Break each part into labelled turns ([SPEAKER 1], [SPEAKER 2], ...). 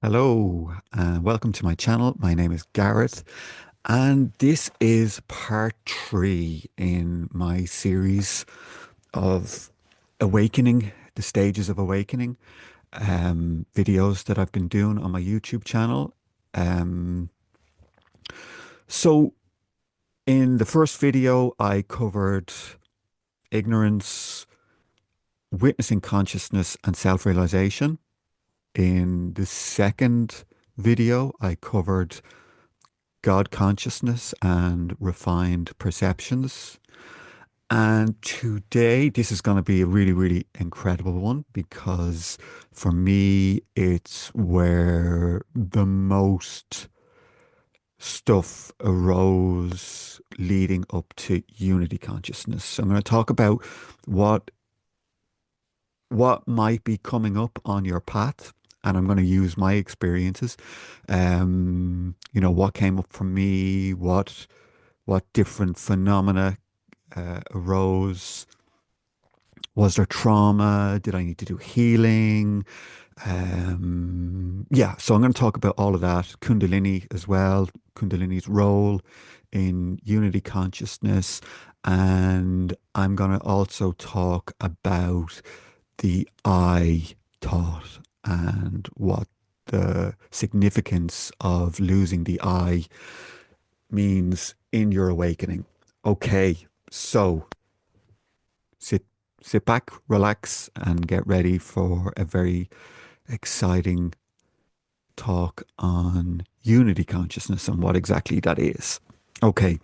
[SPEAKER 1] Hello, and welcome to my channel. My name is Gareth, and this is part three in my series of awakening, the stages of awakening, videos that I've been doing on my YouTube channel. Um, so, in the first video, I covered ignorance, witnessing consciousness, and self-realization. In the second video, I covered God consciousness and refined perceptions. And today, this is going to be a really, really incredible one because for me, it's where the most stuff arose leading up to unity consciousness. So I'm going to talk about what what might be coming up on your path, and I'm going to use my experiences. What came up for me, what different phenomena arose. Was there trauma? Did I need to do healing? Yeah, so I'm going to talk about all of that. Kundalini as well, Kundalini's role in unity consciousness. And I'm going to also talk about the I thought and what the significance of losing the I means in your awakening. Okay, so sit sit back, relax, and get ready for a very exciting talk on unity consciousness and what exactly that is. Okay,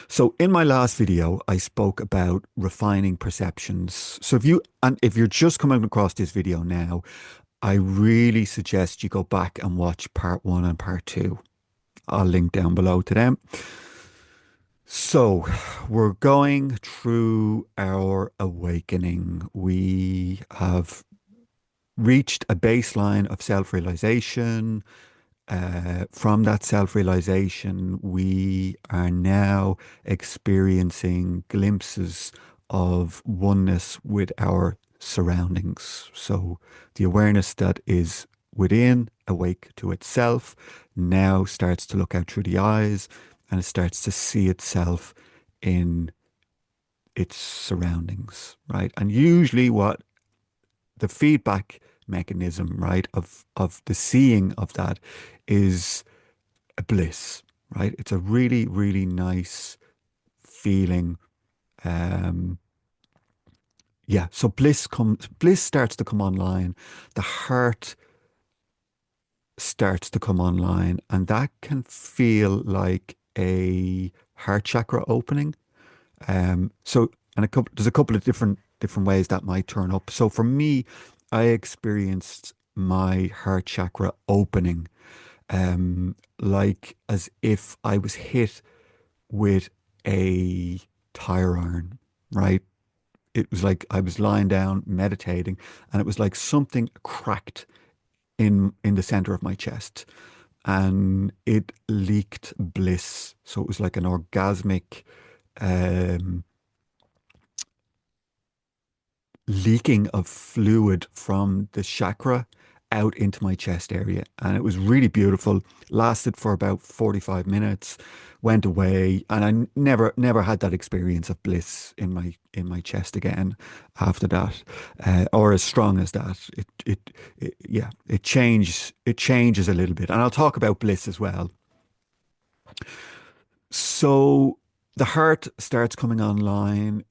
[SPEAKER 1] so in my last video, I spoke about refining perceptions. So if you're just coming across this video now, I really suggest you go back and watch part one and part two. I'll link down below to them. So, we're going through our awakening. We have reached a baseline of self realization. From that self realization, we are now experiencing glimpses of oneness with our surroundings. So, the awareness that is within, awake to itself, now starts to look out through the eyes and it starts to see itself in its surroundings, right? And usually, what the feedback mechanism, right, of the seeing of that is a bliss, right? It's a really, really nice feeling. Um, yeah, so bliss starts to come online. The heart starts to come online, and that can feel like a heart chakra opening. There's a couple of different ways that might turn up. So for me, I experienced my heart chakra opening, like as if I was hit with a tire iron, right? It was like I was lying down meditating, and it was like something cracked in the center of my chest, and it leaked bliss. So it was like an orgasmic um, leaking of fluid from the chakra out into my chest area. And it was really beautiful. Lasted for about 45 minutes, went away, and I never had that experience of bliss in my chest again after that, or as strong as that. Yeah, it changes a little bit. And I'll talk about bliss as well. So the heart starts coming online.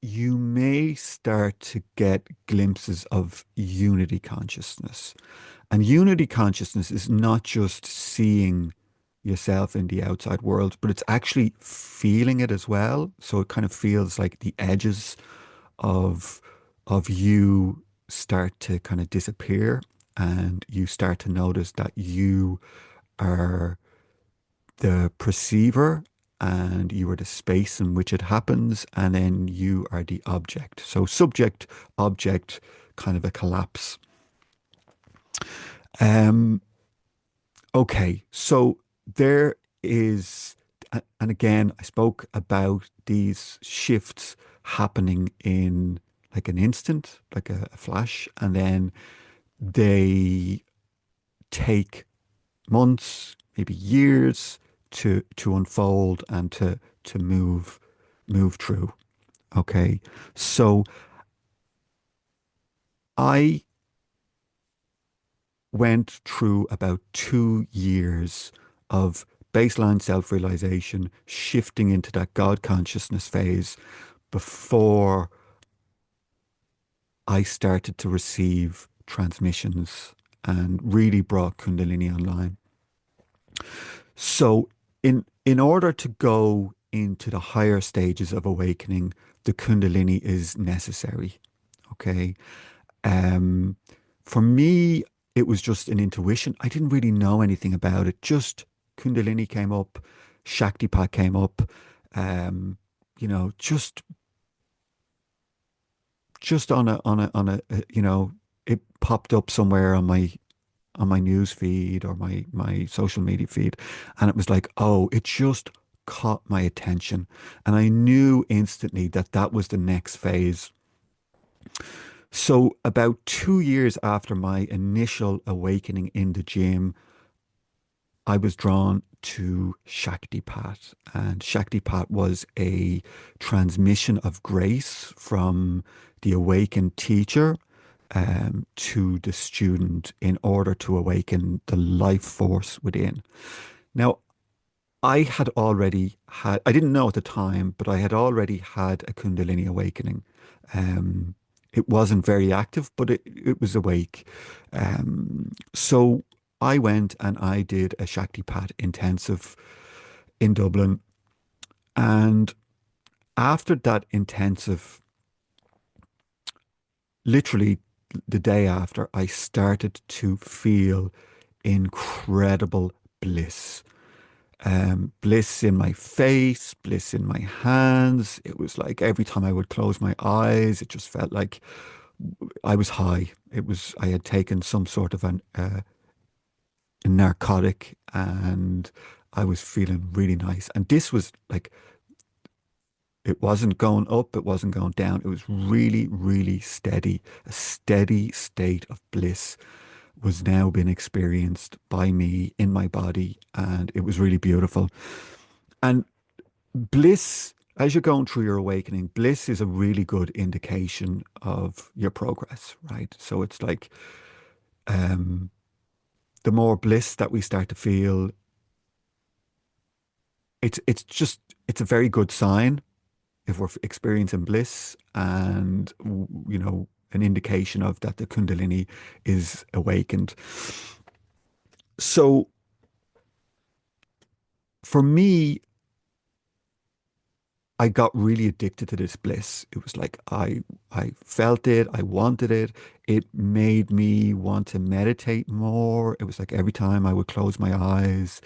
[SPEAKER 1] You may start to get glimpses of unity consciousness. And unity consciousness is not just seeing yourself in the outside world, but it's actually feeling it as well. So it kind of feels like the edges of you start to kind of disappear, and you start to notice that you are the perceiver and you are the space in which it happens, and then you are the object. So subject, object, kind of a collapse. Um, okay, so there is, and again, I spoke about these shifts happening in like an instant, like a flash, and then they take months, maybe years to unfold and to move through. Okay. So I went through about 2 years of baseline self-realization, shifting into that God consciousness phase before I started to receive transmissions and really brought Kundalini online. So in order to go into the higher stages of awakening, the Kundalini is necessary. Okay. Um, for me, it was just an intuition. I didn't really know anything about it. Just Kundalini came up, Shaktipat came up, um, just it popped up somewhere on my news feed or my social media feed, and it was like, oh, it just caught my attention, and I knew instantly that that was the next phase. So about 2 years after my initial awakening in the gym, I was drawn to Shaktipat, and Shaktipat was a transmission of grace from the awakened teacher to the student in order to awaken the life force within. Now, I didn't know at the time, but I had already had a Kundalini awakening. Um, it wasn't very active, but it was awake. So I went and I did a Shaktipat intensive in Dublin. And after that intensive, literally the day after, I started to feel incredible bliss. Bliss in my face, bliss in my hands. It was like every time I would close my eyes, it just felt like I was high. I had taken some sort of a narcotic, and I was feeling really nice. And this was like, it wasn't going up, it wasn't going down. It was really, really steady. A steady state of bliss was now being experienced by me in my body, and it was really beautiful. And bliss, as you're going through your awakening, bliss is a really good indication of your progress, right? So it's like um, the more bliss that we start to feel, it's a very good sign if we're experiencing bliss, and an indication of that the Kundalini is awakened. So for me, I got really addicted to this bliss. It was like I felt it, I wanted it. It made me want to meditate more. It was like every time I would close my eyes,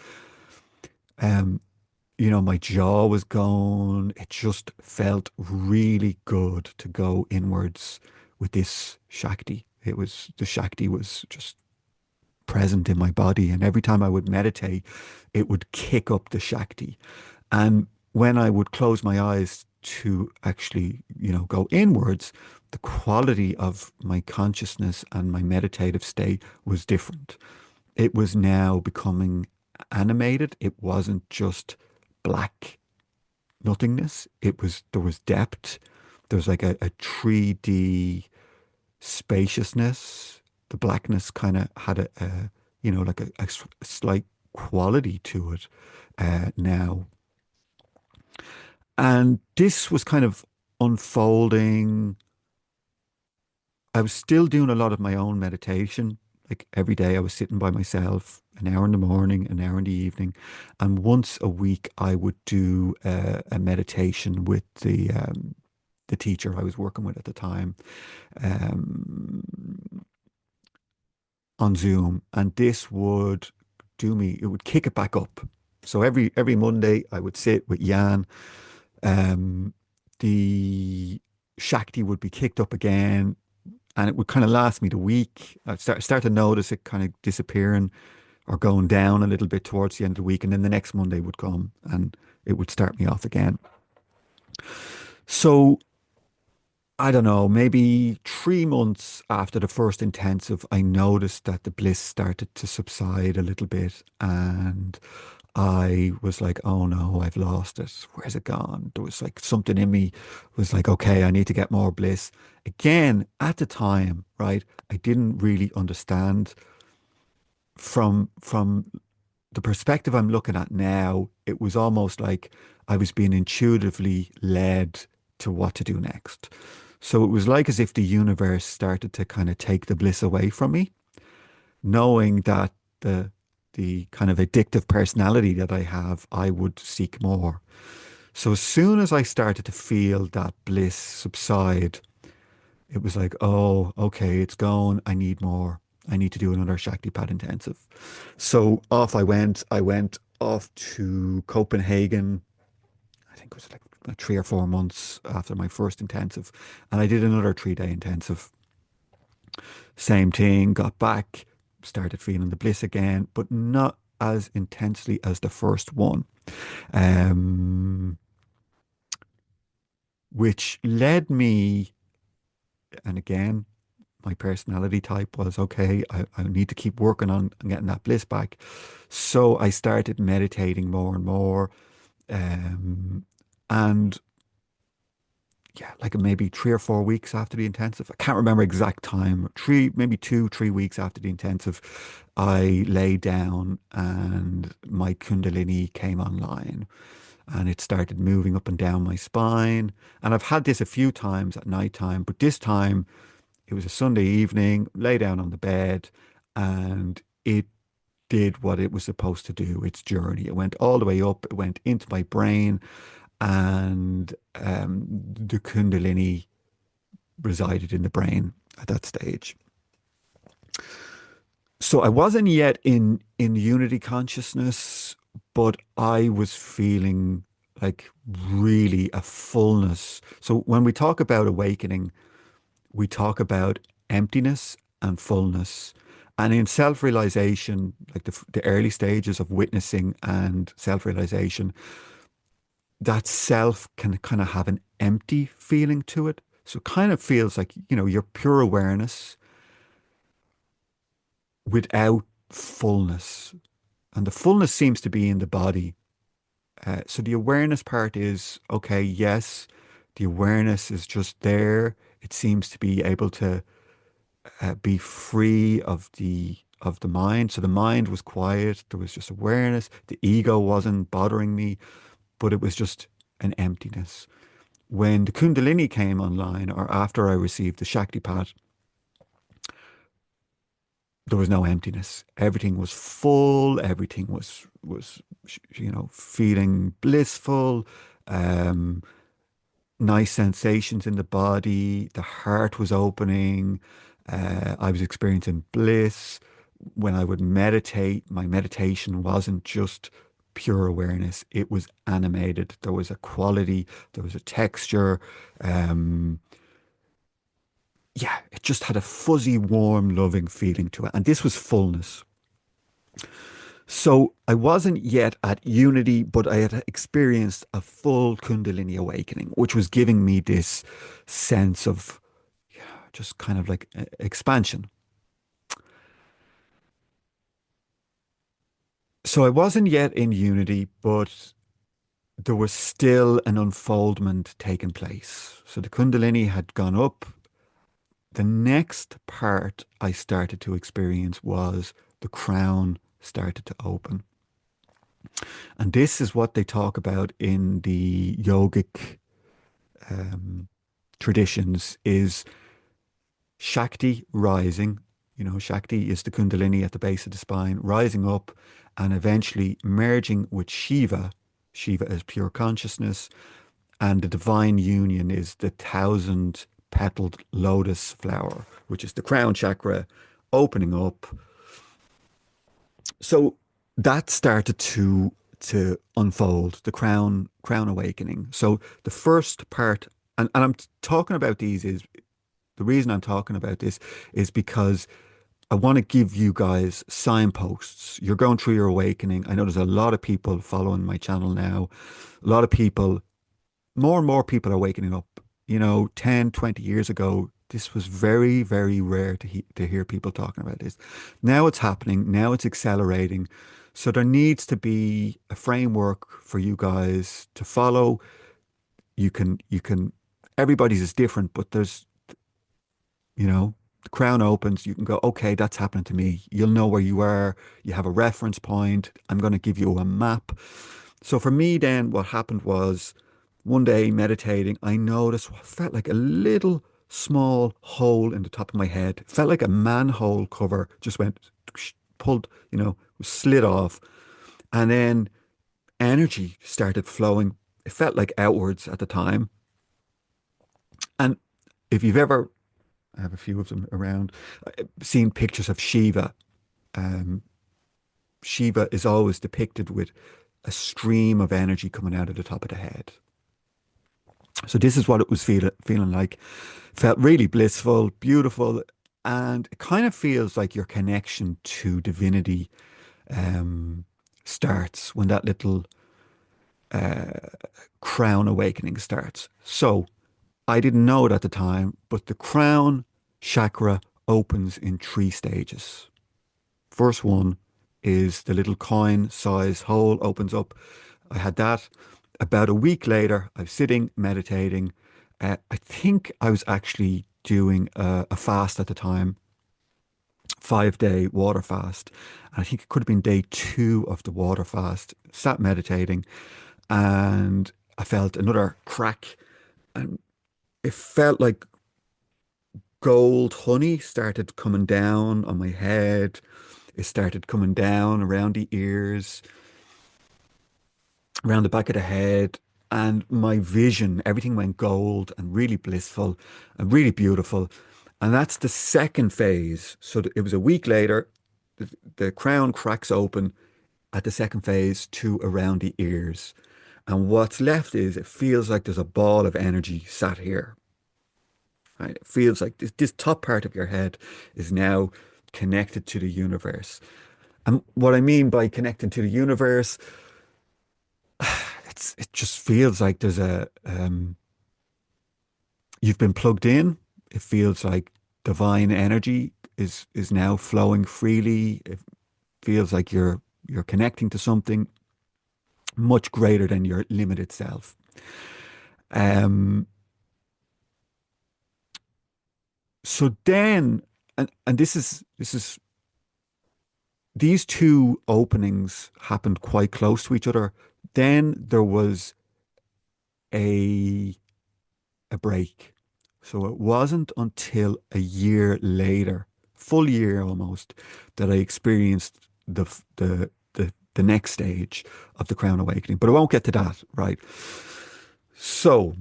[SPEAKER 1] um, my jaw was gone. It just felt really good to go inwards with this Shakti. The Shakti was just present in my body. And every time I would meditate, it would kick up the Shakti. And when I would close my eyes to actually, go inwards, the quality of my consciousness and my meditative state was different. It was now becoming animated. It wasn't just black nothingness. There was depth. There was like a 3D spaciousness. The blackness kind of had like a slight quality to it now. And this was kind of unfolding. I was still doing a lot of my own meditation. Like every day I was sitting by myself, an hour in the morning, an hour in the evening. And once a week I would do a meditation with the teacher I was working with at the time, um, on Zoom. And this would it would kick it back up. So every Monday I would sit with Jan. Um, the Shakti would be kicked up again, and it would kind of last me the week. I'd start to notice it kind of disappearing or going down a little bit towards the end of the week, and then the next Monday would come and it would start me off again. So I don't know, maybe 3 months after the first intensive, I noticed that the bliss started to subside a little bit. And I was like, oh no, I've lost it. Where's it gone? There was like something in me was like, okay, I need to get more bliss. Again, at the time, right, I didn't really understand from the perspective I'm looking at now, it was almost like I was being intuitively led to what to do next. So it was like as if the universe started to kind of take the bliss away from me, knowing that the the kind of addictive personality that I have, I would seek more. So as soon as I started to feel that bliss subside, it was like, oh, okay, it's gone. I need more. I need to do another Shaktipat intensive. So off I went. I went off to Copenhagen. I think it was like 3 or 4 months after my first intensive. And I did another 3 day intensive. Same thing, got back, started feeling the bliss again, but not as intensely as the first one. Um, which led me, and again, my personality type was okay, I need to keep working on getting that bliss back. So I started meditating more and more. Um, and yeah, like maybe 3 or 4 weeks after the intensive, I can't remember exact time, maybe 2, 3 weeks after the intensive, I lay down and my Kundalini came online and it started moving up and down my spine. And I've had this a few times at night time, but this time it was a Sunday evening, lay down on the bed, and it did what it was supposed to do, its journey. It went all the way up, it went into my brain, and the Kundalini resided in the brain at that stage. So I wasn't yet in unity consciousness, but I was feeling like really a fullness. So when we talk about awakening, we talk about emptiness and fullness. And in self realization, like the early stages of witnessing and self realization, that self can kind of have an empty feeling to it. So it kind of feels like, your pure awareness without fullness. And the fullness seems to be in the body. So the awareness part is okay, yes, the awareness is just there. It seems to be able to be free of the mind. So the mind was quiet. There was just awareness. The ego wasn't bothering me, but it was just an emptiness. When the Kundalini came online, or after I received the Shaktipat, there was no emptiness. Everything was full. Everything was feeling blissful. Um, nice sensations in the body. The heart was opening. I was experiencing bliss. When I would meditate, my meditation wasn't just pure awareness. It was animated. There was a quality. There was a texture. Um, yeah, it just had a fuzzy, warm, loving feeling to it. And this was fullness. So I wasn't yet at unity, but I had experienced a full Kundalini awakening, which was giving me this sense of just kind of like expansion. So I wasn't yet in unity, but there was still an unfoldment taking place. So the Kundalini had gone up. The next part I started to experience was the crown started to open. And this is what they talk about in the yogic um, traditions is Shakti rising. Shakti is the Kundalini at the base of the spine, rising up and eventually merging with Shiva. Shiva is pure consciousness, and the divine union is the thousand petaled lotus flower, which is the crown chakra opening up. So that started to unfold the crown awakening. So the first part, and I'm talking about these is the reason I'm talking about this is because I want to give you guys signposts. You're going through your awakening. I know there's a lot of people following my channel now. A lot of people, more and more people are waking up. 10, 20 years ago, this was very, very rare to hear people talking about this. Now it's happening. Now it's accelerating. So there needs to be a framework for you guys to follow. Everybody's is different, but the crown opens, you can go, okay, that's happening to me. You'll know where you are. You have a reference point. I'm going to give you a map. So for me, then what happened was one day meditating, I noticed what felt like a little small hole in the top of my head. It felt like a manhole cover just went, pulled, slid off. And then energy started flowing. It felt like outwards at the time. And if you've ever, I have a few of them around, seen pictures of Shiva. Um, Shiva is always depicted with a stream of energy coming out of the top of the head. So this is what it was feeling like. Felt really blissful, beautiful, and it kind of feels like your connection to divinity um, starts when that little crown awakening starts. So I didn't know it at the time, but the crown chakra opens in three stages. First one is the little coin size hole opens up. I had that. About a week later, I was sitting meditating. I think I was actually doing a fast at the time, 5-day water fast. I think it could have been day two of the water fast. Sat meditating and I felt another crack and it felt like gold honey started coming down on my head. It started coming down around the ears, around the back of the head, and my vision, everything went gold and really blissful and really beautiful. And that's the second phase. So it was a week later, the crown cracks open at the second phase to around the ears. And what's left is it feels like there's a ball of energy sat here. Right? It feels like this top part of your head is now connected to the universe. And what I mean by connecting to the universe, it just feels like there's you've been plugged in. It feels like divine energy is now flowing freely. It feels like you're connecting to something much greater than your limited self. Um, so then, and this is these two openings happened quite close to each other. Then there was a a break. So it wasn't until a year later, full year almost, that I experienced the next stage of the Crown Awakening. But I won't get to that, right? So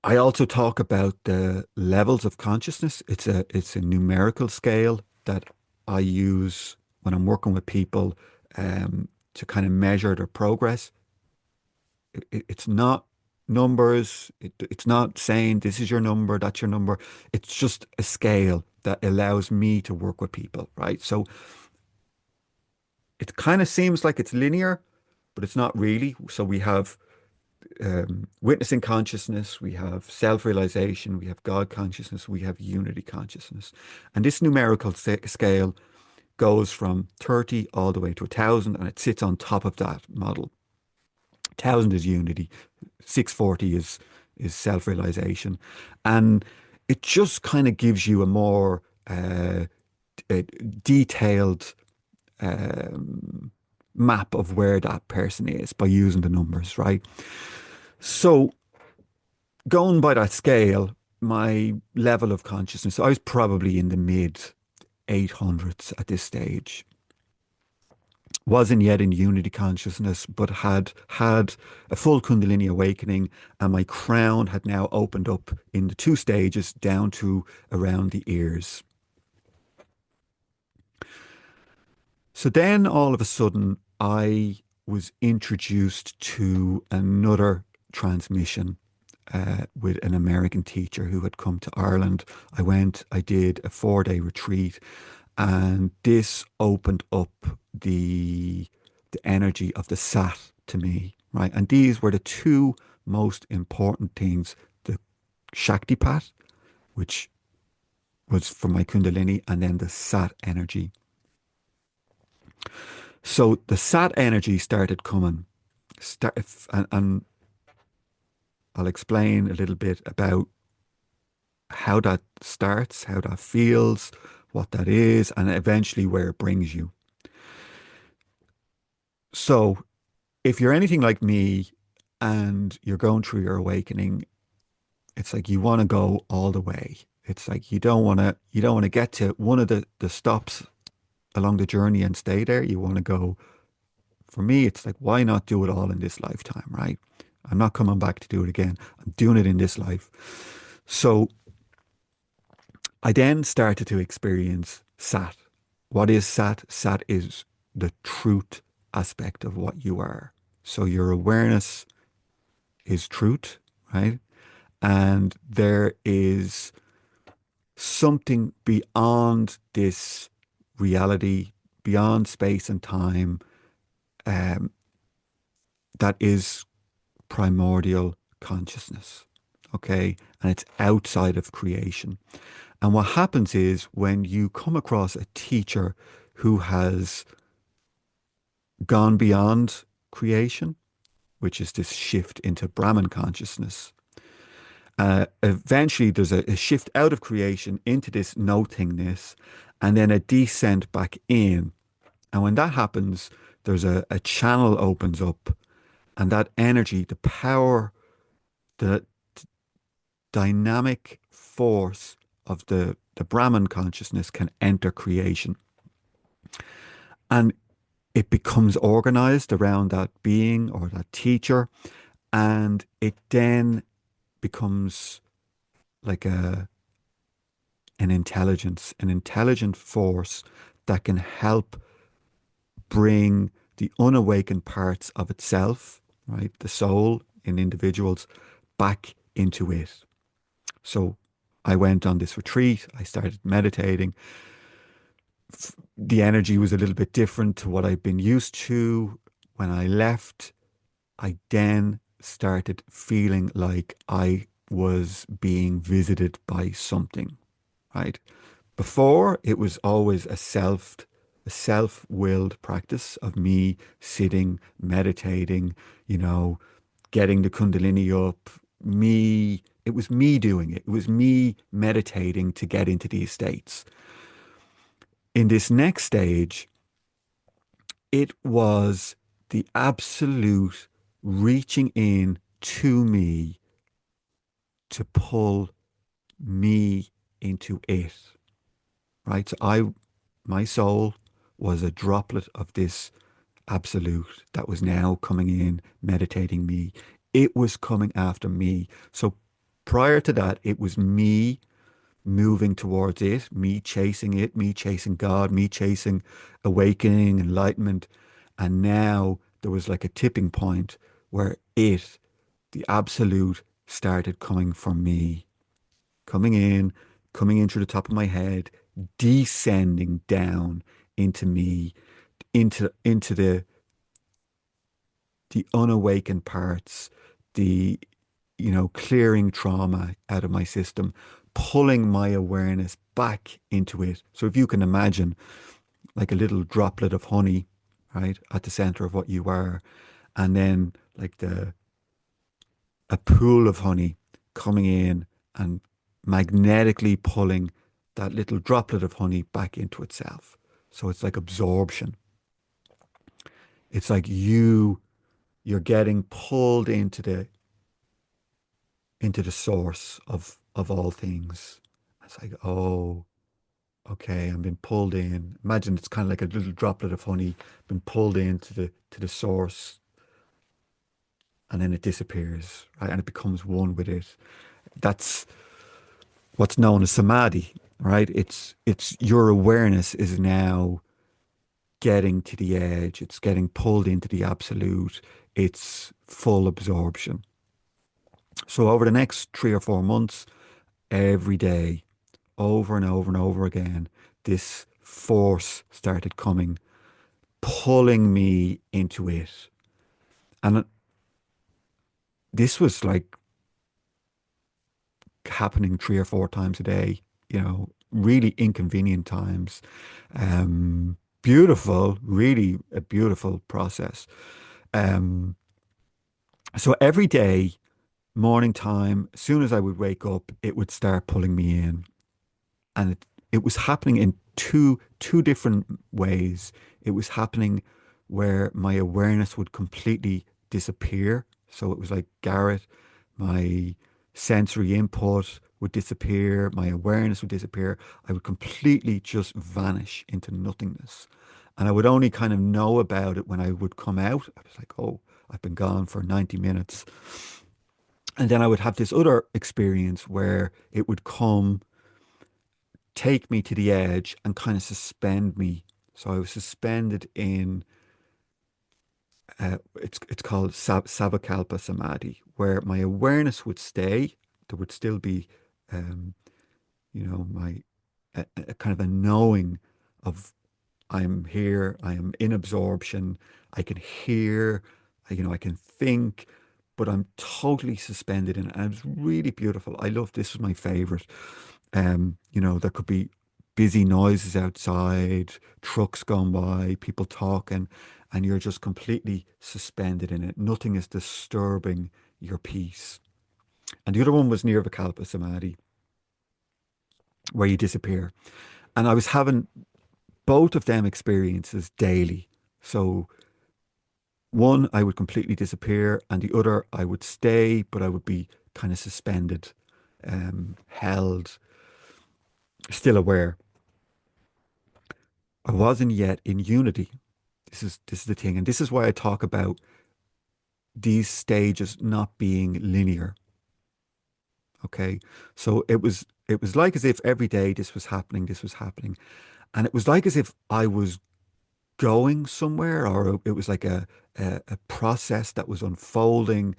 [SPEAKER 1] I also talk about the levels of consciousness. It's a numerical scale that I use when I'm working with people to kind of measure their progress. It's not numbers. It's not saying this is your number, that's your number. It's just a scale that allows me to work with people, right? So it kind of seems like it's linear, but it's not really. So we have witnessing consciousness, we have self-realization, we have God consciousness, we have unity consciousness. And this numerical scale goes from 30 all the way to 1,000, and it sits on top of that model. 1,000 is unity, 640 is self-realization, and it just kind of gives you a more a detailed map of where that person is by using the numbers, right? So going by that scale, my level of consciousness, I was probably in the mid 800s at this stage. Wasn't yet in unity consciousness, but had a full Kundalini awakening, and my crown had now opened up in the two stages down to around the ears. So then all of a sudden, I was introduced to another transmission with an American teacher who had come to Ireland. I did a 4-day retreat, and this opened up the energy of the sat to me, right? And these were the two most important things, the Shaktipat, which was from my Kundalini, and then the Sat energy. So the Sat energy started coming, and I'll explain a little bit about how that starts, how that feels, what that is, and eventually where it brings you. So if you're anything like me and you're going through your awakening, it's like you want to go all the way. It's like you don't want to get to one of the stops along the journey and stay there. You want to go, for me, it's like, why not do it all in this lifetime, right? I'm not coming back to do it again. I'm doing it in this life. So I then started to experience Sat. What is Sat? Sat is the truth aspect of what you are. So your awareness is truth, right? And there is something beyond this reality, beyond space and time, um, that is primordial consciousness. Okay. And it's outside of creation. And what happens is when you come across a teacher who has gone beyond creation, which is this shift into Brahman consciousness, eventually there's a shift out of creation into this no-thingness and then a descent back in. And when that happens, there's a channel opens up, and that energy, the power, the dynamic force of the Brahman consciousness can enter creation. And it becomes organized around that being or that teacher. And it then becomes like an intelligent force that can help bring the unawakened parts of itself, right, the soul in individuals, back into it. So I went on this retreat, I started meditating. The energy was a little bit different to what I've been used to. When I left, I then started feeling like I was being visited by something, right? Before, it was always a self-willed practice of me sitting, meditating, you know, getting the Kundalini up, it was me doing it. It was me meditating to get into these states. In this next stage, it was the absolute reaching in to me to pull me into it, right? So my soul was a droplet of this absolute that was now coming in, meditating me. It was coming after me. So prior to that, it was me moving towards it, me chasing God, me chasing awakening, enlightenment. And now there was like a tipping point where the absolute, started coming from me, coming in, coming in through the top of my head, descending down into me, into the unawakened parts, the, clearing trauma out of my system, pulling my awareness back into it. So if you can imagine like a little droplet of honey, right, at the center of what you are, and then like a pool of honey coming in and magnetically pulling that little droplet of honey back into itself. So it's like absorption. It's like you're getting pulled into the source of all things. It's like, oh, okay, I'm being pulled in. Imagine it's kind of like a little droplet of honey been pulled into the source, and then it disappears, right? And it becomes one with it. That's what's known as samadhi, right? It's your awareness is now getting to the edge. It's getting pulled into the absolute. It's full absorption. So over the next 3 or 4 months, every day, over and over and over again, this force started coming, pulling me into it. And this was like happening 3 or 4 times a day, really inconvenient times. Beautiful, really a beautiful process. Um, so every day, morning time, as soon as I would wake up, it would start pulling me in. And it was happening in two different ways. It was happening where my awareness would completely disappear. So it was like Gareth, my sensory input would disappear, my awareness would disappear. I would completely just vanish into nothingness. And I would only kind of know about it when I would come out. I was like, oh, I've been gone for 90 minutes. And then I would have this other experience where it would come, take me to the edge and kind of suspend me. So I was suspended in it's called Savakalpa Samadhi, where my awareness would stay. There would still be um, my a kind of a knowing of I am here, I am in absorption, I can hear, I can think, but I'm totally suspended in it. And it was really beautiful. I love this was my favorite. There could be busy noises outside, trucks going by, people talking, and you're just completely suspended in it. Nothing is disturbing your peace. And the other one was Nirvikalpa Samadhi, where you disappear. And I was having both of them experiences daily. So one, I would completely disappear, and the other, I would stay, but I would be kind of suspended, held, still aware. I wasn't yet in unity. This is the thing, and this is why I talk about these stages not being linear. Okay, so it was like as if every day this was happening, and it was like as if I was going somewhere, or it was like a process that was unfolding.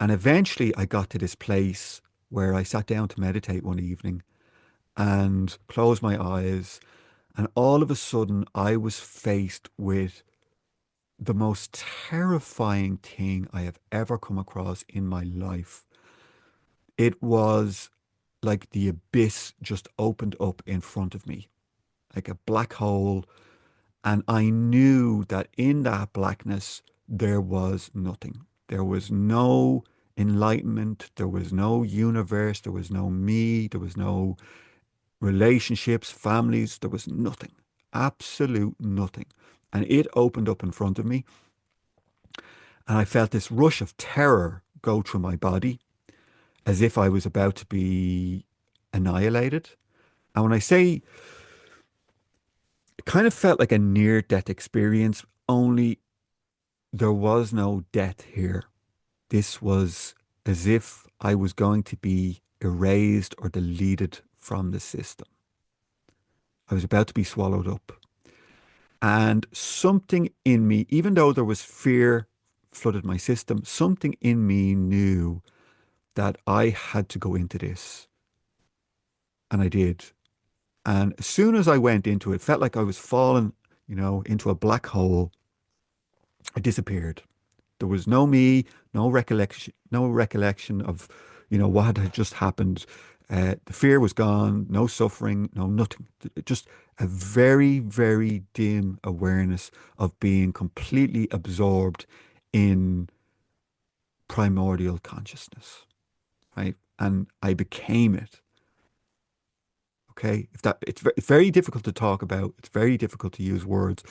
[SPEAKER 1] And eventually I got to this place where I sat down to meditate one evening and closed my eyes. And all of a sudden, I was faced with the most terrifying thing I have ever come across in my life. It was like the abyss just opened up in front of me, like a black hole. And I knew that in that blackness, there was nothing. There was no enlightenment. There was no universe. There was no me. There was no relationships, families. There was nothing. Absolute nothing. And it opened up in front of me. And I felt this rush of terror go through my body as if I was about to be annihilated. And when I say it kind of felt like a near death experience, only there was no death here. This was as if I was going to be erased or deleted from the system. I was about to be swallowed up. And something in me, even though there was fear flooded my system, something in me knew that I had to go into this. And I did. And as soon as I went into it, it felt like I was falling, into a black hole. I disappeared. There was no me, no recollection of, what had just happened. The fear was gone, no suffering, no nothing. Just a very, very dim awareness of being completely absorbed in primordial consciousness, right? And I became it. Okay, if that it's very difficult to talk about. It's very difficult to use words,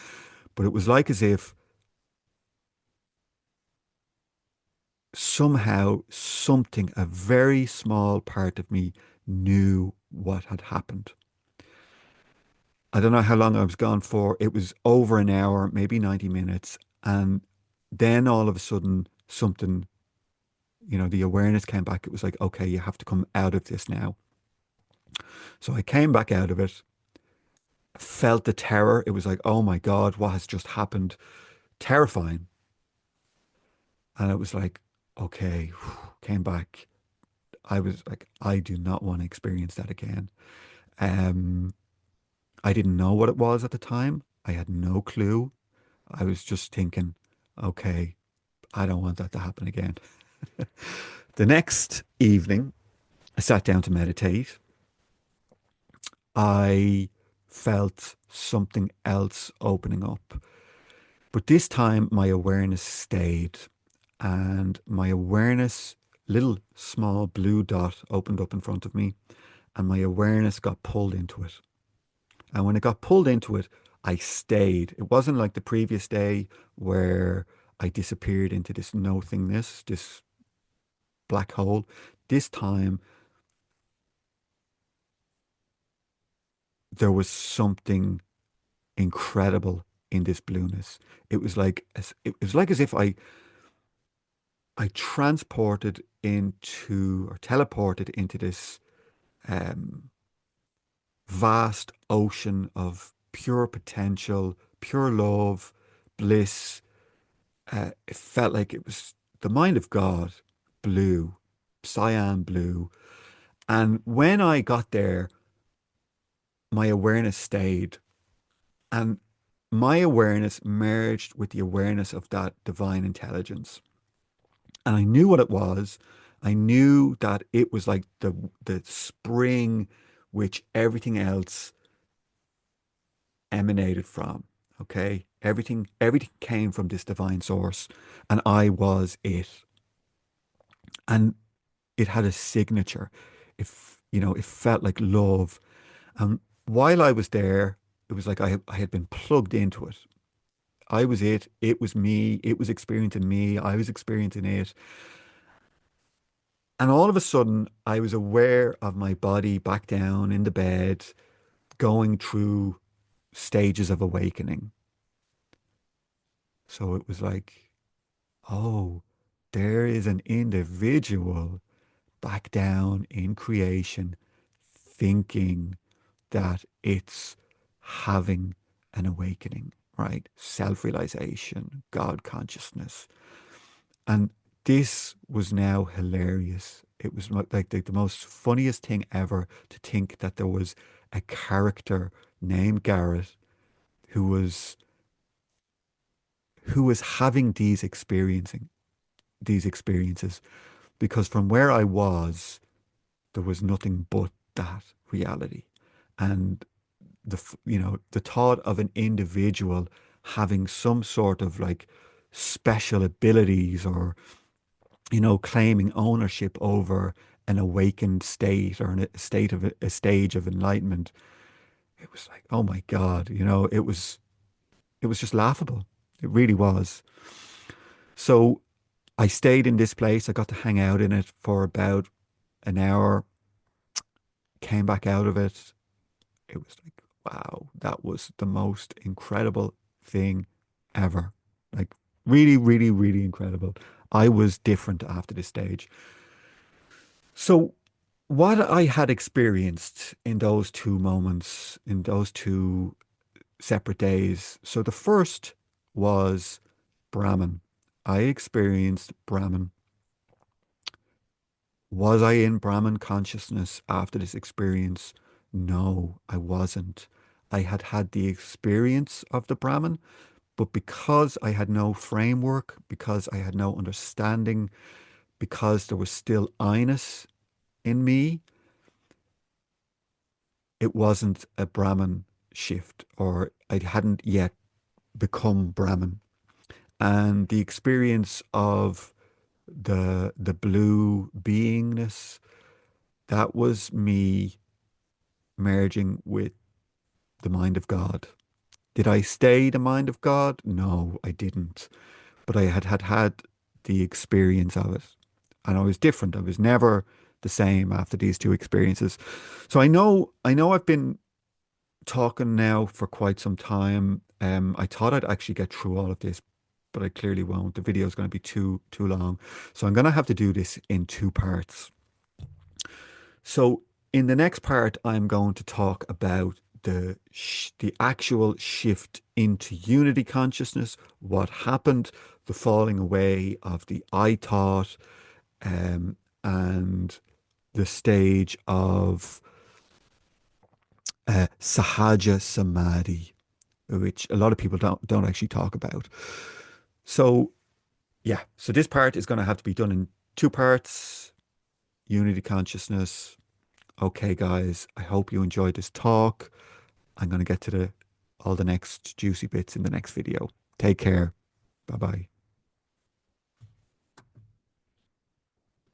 [SPEAKER 1] but it was like as if somehow something, a very small part of me knew what had happened. I don't know how long I was gone for. It was over an hour, maybe 90 minutes. And then all of a sudden, something, the awareness came back. It was like, okay, you have to come out of this now. So I came back out of it, felt the terror. It was like, oh my God, what has just happened? Terrifying. And it was like, okay, came back. I was like, I do not want to experience that again. Um, I didn't know what it was at the time. I had no clue. I was just thinking, okay, I don't want that to happen again. The next evening, I sat down to meditate. I felt something else opening up. But this time, my awareness stayed, and my awareness, little small blue dot opened up in front of me, and my awareness got pulled into it. And when it got pulled into it, I stayed. It wasn't like the previous day where I disappeared into this nothingness, this black hole. This time, there was something incredible in this blueness. It was like as if I transported into or teleported into this um, vast ocean of pure potential, pure love, bliss. It felt like it was the mind of God, blue, cyan blue. And when I got there, my awareness stayed. And my awareness merged with the awareness of that divine intelligence. And I knew what it was. I knew that it was like the spring which everything else emanated from. Okay. Everything came from this divine source. And I was it. And it had a signature. It felt like love. And while I was there, it was like I had been plugged into it. I was it. It was me. It was experiencing me. I was experiencing it. And all of a sudden, I was aware of my body back down in the bed, going through stages of awakening. So it was like, oh, there is an individual back down in creation thinking that it's having an awakening, right? Self-realization, God consciousness. And this was now hilarious. It was like the most funniest thing ever to think that there was a character named Gareth who was having these experiences because from where I was, there was nothing but that reality. And the thought of an individual having some sort of like special abilities or claiming ownership over an awakened state or a state of a stage of enlightenment. It was like, oh my God, it was just laughable. It really was. So I stayed in this place. I got to hang out in it for about an hour, came back out of it. It was like, wow, that was the most incredible thing ever. Like, really, really, really incredible. I was different after this stage. So, what I had experienced in those two moments, in those two separate days. So, the first was Brahman. I experienced Brahman. Was I in Brahman consciousness after this experience? No, I wasn't. I had had the experience of the Brahman, but because I had no framework, because I had no understanding, because there was still I-ness in me, it wasn't a Brahman shift, or I hadn't yet become Brahman. And the experience of the blue beingness, that was me merging with the mind of God. Did I stay the mind of God? No, I didn't. But I had the experience of it. And I was different. I was never the same after these two experiences. So I know I've been talking now for quite some time. I thought I'd actually get through all of this, but I clearly won't. The video is going to be too long. So I'm going to have to do this in two parts. So in the next part, I'm going to talk about the actual shift into unity consciousness, what happened, the falling away of the I thought, and the stage of Sahaja Samadhi, which a lot of people don't actually talk about. So yeah, so this part is going to have to be done in Two parts, unity consciousness. Okay, guys, I hope you enjoyed this talk. I'm going to get to the all the next juicy bits in the next video. Take care. Bye bye.